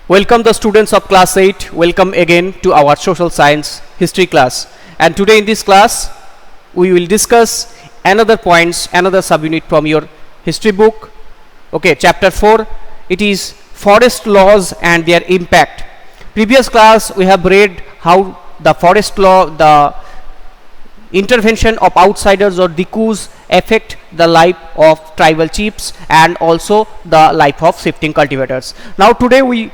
Welcome the students of class 8. Welcome again to our social science history class. And today in this class we will discuss another points, another subunit from your history book. Okay, chapter 4. It is forest laws and their impact. Previous class we have read how the forest law, the intervention of outsiders or Dikus affect the life of tribal chiefs and also the life of shifting cultivators. Now today we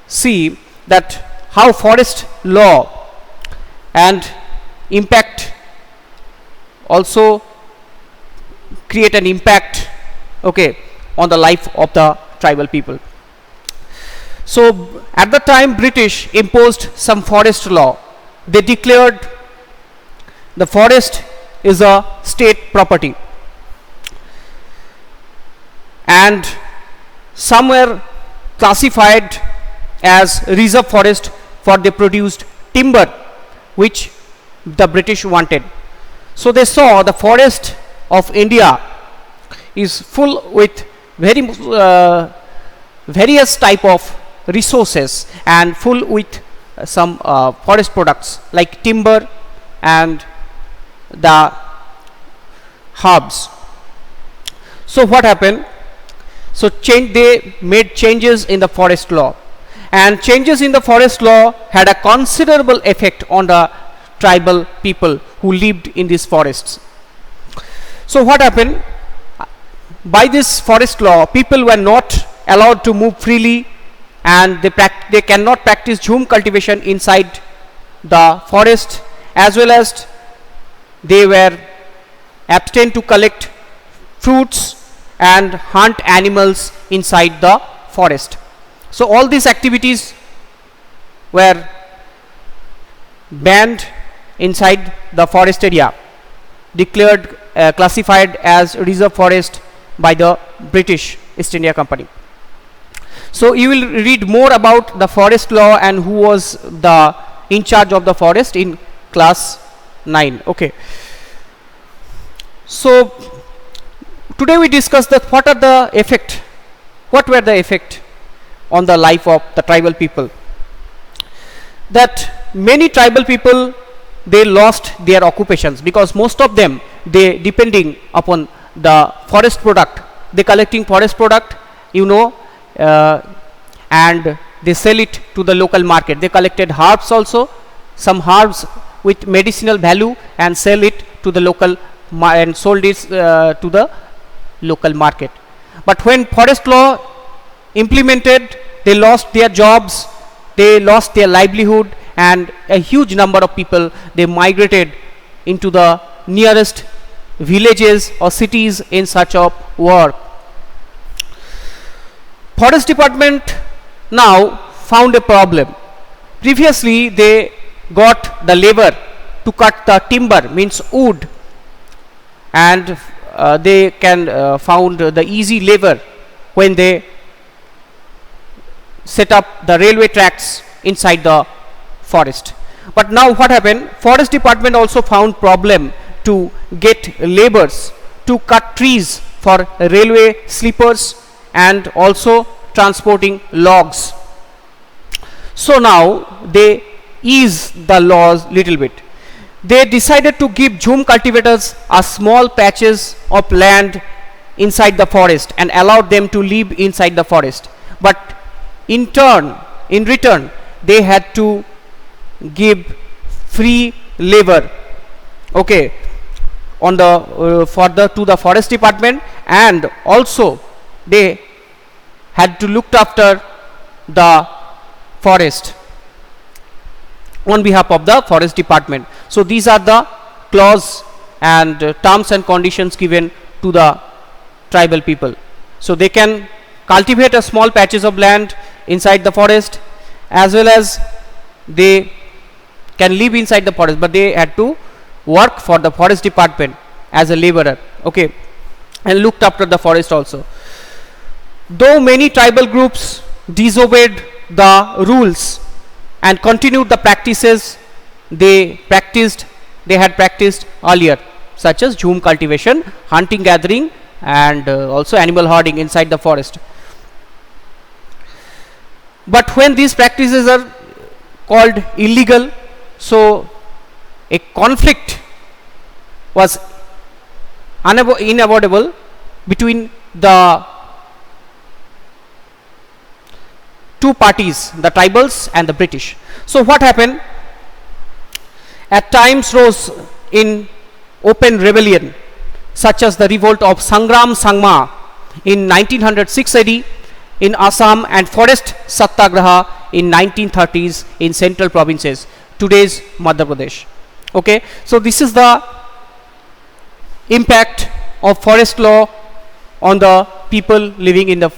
see that how forest law and impact also create an impact, okay, on the life of the tribal people. So at the time British imposed some forest law. They declared the forest is a state property, and some were classified as reserve forest for they produced timber which the British wanted. So they saw the forest of India is full with various type of resources and full with some forest products like timber and the herbs. So what happened? So they made changes in the forest law, and changes in the forest law had a considerable effect on the tribal people who lived in these forests. So what happened? By this forest law, people were not allowed to move freely, and they cannot practice jhum cultivation inside the forest, as well as they were abstained to collect fruits and hunt animals inside the forest. So all these activities were banned inside the forest area, declared classified as reserve forest by the British East India Company. So you will read more about the forest law and who was the in charge of the forest in class 9. Okay. So today we discuss that what were the effect on the life of the tribal people. That many tribal people, they lost their occupations because most of them, they depending upon the forest product. They collecting forest product, and they sell it to the local market. They collected herbs also, some herbs with medicinal value, and sell it to the local and sold it to the local market. But when forest law implemented, they lost their jobs, they lost their livelihood, and a huge number of people, they migrated into the nearest villages or cities in search of work. Forest department now found a problem. Previously they got the labor to cut the timber, means wood, and they can found the easy labor when they set up the railway tracks inside the forest. But now what happened? Forest department also found problem to get laborers to cut trees for railway sleepers and also transporting logs. So now they ease the laws little bit. They decided to give jhum cultivators a small patches of land inside the forest and allowed them to live inside the forest. But in return, they had to give free labor, okay, on the to the forest department, and also they had to look after the forest on behalf of the forest department. So these are the clause and terms and conditions given to the tribal people. So they can cultivate a small patches of land inside the forest, as well as they can live inside the forest, but they had to work for the forest department as a laborer, okay, and looked after the forest also. Though many tribal groups disobeyed the rules and continued the practices they had practiced earlier, such as jhum cultivation, hunting, gathering, and also animal herding inside the forest. But when these practices are called illegal, so a conflict was unavoidable between the two parties, the tribals and the British. So what happened? At times rose in open rebellion, such as the revolt of Sangram Sangma in 1906 AD in Assam and forest satyagraha in 1930s in central provinces, today's Madhya Pradesh. Okay, so this is the impact of forest law on the people living in the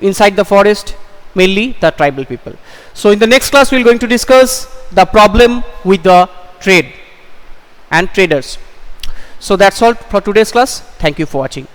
inside the forest, mainly the tribal people. So in the next class we are going to discuss the problem with the trade and traders. So that's all for today's class. Thank you for watching.